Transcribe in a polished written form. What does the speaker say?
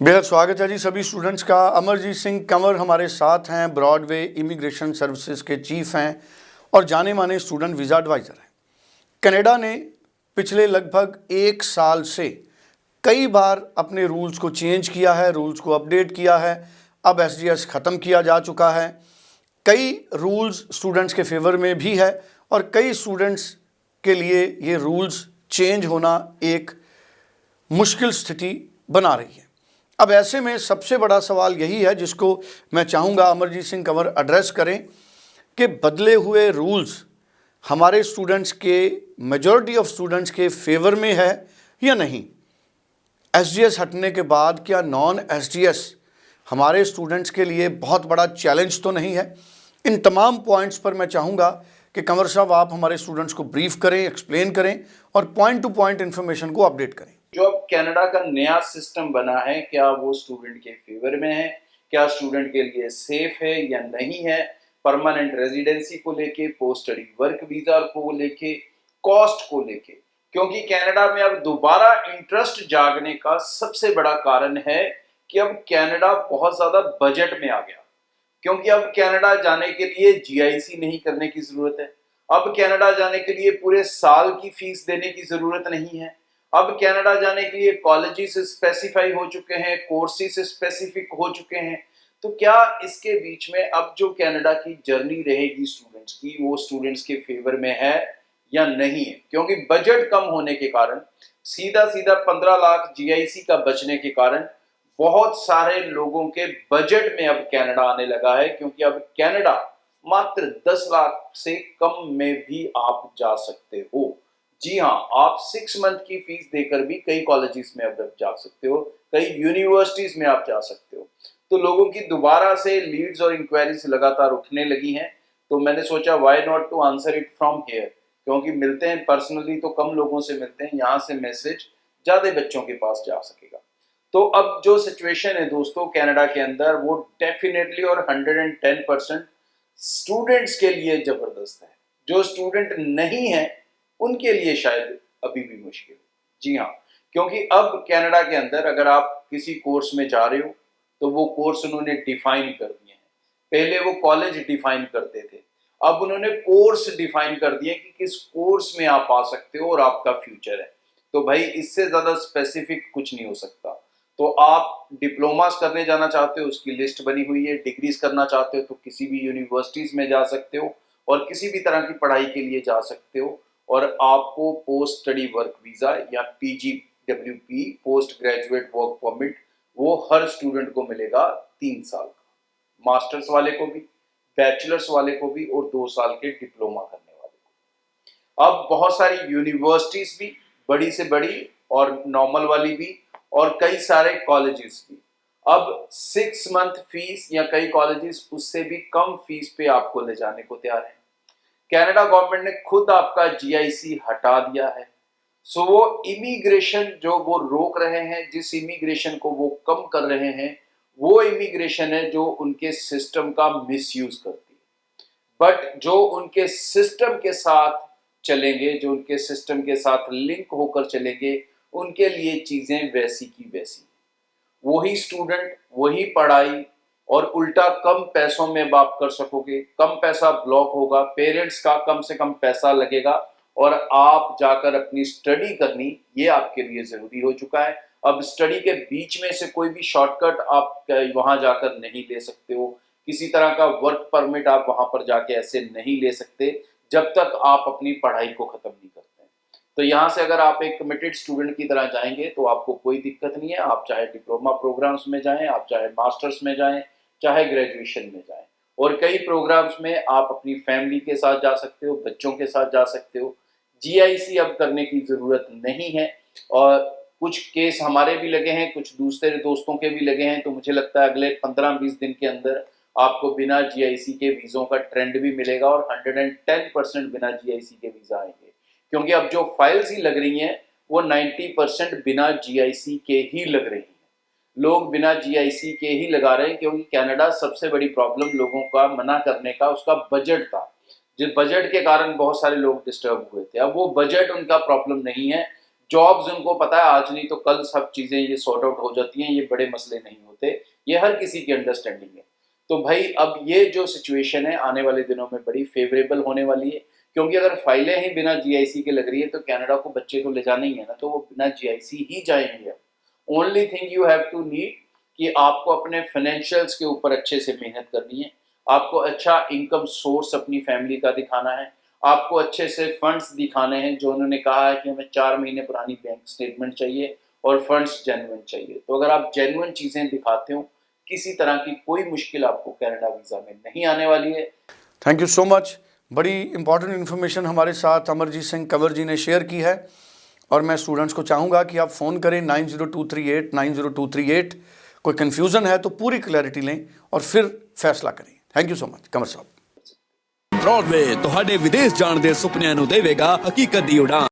बेहद स्वागत है जी सभी स्टूडेंट्स का। अमरजीत सिंह कंवर हमारे साथ हैं, ब्रॉडवे इमिग्रेशन सर्विसेज के चीफ हैं और जाने माने स्टूडेंट वीज़ा एडवाइज़र हैं। कनाडा ने पिछले लगभग 1 साल से कई बार अपने रूल्स को चेंज किया है, रूल्स को अपडेट किया है। अब एसडीएस ख़त्म किया जा चुका है। कई रूल्स स्टूडेंट्स के फेवर में भी है और कई स्टूडेंट्स के लिए ये रूल्स चेंज होना एक मुश्किल स्थिति बना रही है। अब ऐसे में सबसे बड़ा सवाल यही है जिसको मैं चाहूँगा अमरजीत सिंह कंवर एड्रेस करें कि बदले हुए रूल्स हमारे स्टूडेंट्स के, मेजॉरिटी ऑफ स्टूडेंट्स के फेवर में है या नहीं। एसडीएस हटने के बाद क्या नॉन एसडीएस हमारे स्टूडेंट्स के लिए बहुत बड़ा चैलेंज तो नहीं है। इन तमाम पॉइंट्स पर मैं चाहूँगा कि कंवर साहब आप हमारे स्टूडेंट्स को ब्रीफ करें, एक्सप्लेन करें और पॉइंट टू पॉइंट इन्फॉर्मेशन को अपडेट करें। जो अब कनाडा का नया सिस्टम बना है, क्या वो स्टूडेंट के फेवर में है, क्या स्टूडेंट के लिए सेफ है या नहीं है, परमानेंट रेजिडेंसी को लेके, पोस्ट स्टडी वर्क वीजा को लेके, कॉस्ट को लेके। क्योंकि कनाडा में अब दोबारा इंटरेस्ट जागने का सबसे बड़ा कारण है कि अब कनाडा बहुत ज्यादा बजट में आ गया। क्योंकि अब कनाडा जाने के लिए जीआईसी नहीं करने की जरूरत है। अब कनाडा जाने के लिए पूरे साल की फीस देने की जरूरत नहीं है। अब कनाडा जाने के लिए कॉलेजेस स्पेसिफाई हो चुके हैं, कोर्सेज स्पेसिफिक हो चुके हैं। तो क्या इसके बीच में अब जो कनाडा की जर्नी रहेगी स्टूडेंट्स की, वो स्टूडेंट्स के फेवर में है या नहीं है? क्योंकि बजट कम होने के कारण, सीधा सीधा 15 लाख जीआईसी का बचने के कारण बहुत सारे लोगों के बजट में अब कनाडा आने लगा है। क्योंकि अब कनाडा मात्र 10 लाख से कम में भी आप जा सकते हो। जी हाँ, आप 6 मंथ की फीस देकर भी कई कॉलेजेस में अब जा सकते हो, कई यूनिवर्सिटीज में आप जा सकते हो। तो लोगों की दोबारा से लीड्स और इंक्वायरीज लगातार उठने लगी हैं। तो मैंने सोचा why not to answer it from here, क्योंकि मिलते हैं पर्सनली तो कम लोगों से मिलते हैं, यहाँ से मैसेज ज्यादा बच्चों के पास जा सकेगा। तो अब जो सिचुएशन है दोस्तों कनाडा के अंदर, वो डेफिनेटली और 110% स्टूडेंट्स के लिए जबरदस्त है। जो स्टूडेंट नहीं है उनके लिए शायद अभी भी मुश्किल। जी हाँ, क्योंकि अब कनाडा के अंदर अगर आप किसी कोर्स में जा रहे हो तो वो कोर्स उन्होंने डिफाइन कर दिए हैं। पहले वो कॉलेज डिफाइन करते थे, अब उन्होंने कोर्स डिफाइन कर दिए कि किस कोर्स में आप आ सकते हो और आपका फ्यूचर है। तो भाई इससे ज्यादा स्पेसिफिक कुछ नहीं हो सकता। तो आप डिप्लोमास करने जाना चाहते हो, उसकी लिस्ट बनी हुई है। डिग्रीज करना चाहते हो तो किसी भी यूनिवर्सिटीज में जा सकते हो और किसी भी तरह की पढ़ाई के लिए जा सकते हो। और आपको पोस्ट स्टडी वर्क वीजा या PGWP, post graduate work permit, वो हर स्टूडेंट को मिलेगा 3 साल का। मास्टर्स वाले को भी, बैचलर्स वाले को भी और 2 साल के डिप्लोमा करने वाले को। अब बहुत सारी यूनिवर्सिटीज भी, बड़ी से बड़ी और नॉर्मल वाली भी, और कई सारे कॉलेजेस भी अब 6 मंथ फीस या कई कॉलेजेस उससे भी कम फीस पे आपको ले जाने को तैयार है। कनाडा गवर्नमेंट ने खुद आपका जीआईसी हटा दिया है। सो वो इमिग्रेशन जो वो रोक रहे हैं, जिस इमिग्रेशन को वो कम कर रहे हैं, वो इमिग्रेशन है जो उनके सिस्टम का मिसयूज करती है। बट जो उनके सिस्टम के साथ चलेंगे, जो उनके सिस्टम के साथ लिंक होकर चलेंगे, उनके लिए चीजें वैसी की वैसी। वही स्टूडेंट, वही पढ़ाई, और उल्टा कम पैसों में आप कर सकोगे। कम पैसा ब्लॉक होगा, पेरेंट्स का कम से कम पैसा लगेगा और आप जाकर अपनी स्टडी करनी, ये आपके लिए जरूरी हो चुका है। अब स्टडी के बीच में से कोई भी शॉर्टकट आप वहां जाकर नहीं ले सकते हो। किसी तरह का वर्क परमिट आप वहां पर जाके ऐसे नहीं ले सकते जब तक आप अपनी पढ़ाई को खत्म नहीं करते। तो यहाँ से अगर आप एक कमिटेड स्टूडेंट की तरह जाएंगे तो आपको कोई दिक्कत नहीं है। आप चाहे डिप्लोमा प्रोग्राम्स में जाएं, आप चाहे मास्टर्स में जाएं, चाहे ग्रेजुएशन में जाएं, और कई प्रोग्राम्स में आप अपनी फैमिली के साथ जा सकते हो, बच्चों के साथ जा सकते हो। जीआईसी अब करने की जरूरत नहीं है। और कुछ केस हमारे भी लगे हैं, कुछ दूसरे दोस्तों के भी लगे हैं। तो मुझे लगता है अगले 15-20 दिन के अंदर आपको बिना जीआईसी के वीजों का ट्रेंड भी मिलेगा और 110% बिना जीआईसी के वीजा आएंगे। क्योंकि अब जो फाइल्स ही लग रही हैं वो 90% बिना जीआईसी के ही लग रही हैं। लोग बिना जीआईसी के ही लगा रहे हैं क्योंकि कनाडा सबसे बड़ी प्रॉब्लम लोगों का मना करने का उसका बजट था। जिस बजट के कारण बहुत सारे लोग डिस्टर्ब हुए थे, अब वो बजट उनका प्रॉब्लम नहीं है। जॉब्स उनको पता है आज नहीं तो कल सब चीज़ें ये सॉर्ट आउट हो जाती हैं, ये बड़े मसले नहीं होते, ये हर किसी की अंडरस्टैंडिंग है। तो भाई अब ये जो सिचुएशन है आने वाले दिनों में बड़ी फेवरेबल होने वाली है, क्योंकि अगर फाइलें ही बिना जीआईसी के लग रही है तो कनाडा को बच्चे तो ले जाने ही है ना, तो वो बिना जीआईसी ही जाएंगे। अब only thing you have to need कि आपको अपने फाइनेंशियल्स के ऊपर अच्छे से मेहनत करनी है, आपको अच्छा इनकम सोर्स अपनी फैमिली का दिखाना है, आपको अच्छे से फंड्स दिखाने हैं, जो उन्होंने कहा है कि हमें 4 महीने पुरानी बैंक स्टेटमेंट चाहिए और फंड्स जेन्युइन चाहिए। तो अगर आप जेन्युइन चीज़ें दिखाते हो, किसी तरह की कोई मुश्किल आपको कनाडा वीज़ा में नहीं आने वाली है। Thank you so much. बड़ी इंपॉर्टेंट इन्फॉर्मेशन हमारे साथ अमरजीत सिंह कंवर जी ने शेयर की है, और मैं स्टूडेंट्स को चाहूँगा कि आप फ़ोन करें 9023890238। कोई कन्फ्यूज़न है तो पूरी क्लैरिटी लें और फिर फैसला करें। Thank you so much Kanwar साहब। ब्रॉडवे ਤੁਹਾਡੇ ਵਿਦੇਸ਼ ਜਾਣ ਦੇ ਸੁਪਨਿਆਂ ਨੂੰ ਦੇਵੇਗਾ ਹਕੀਕਤ ਦੀ ਉਡਾਨ।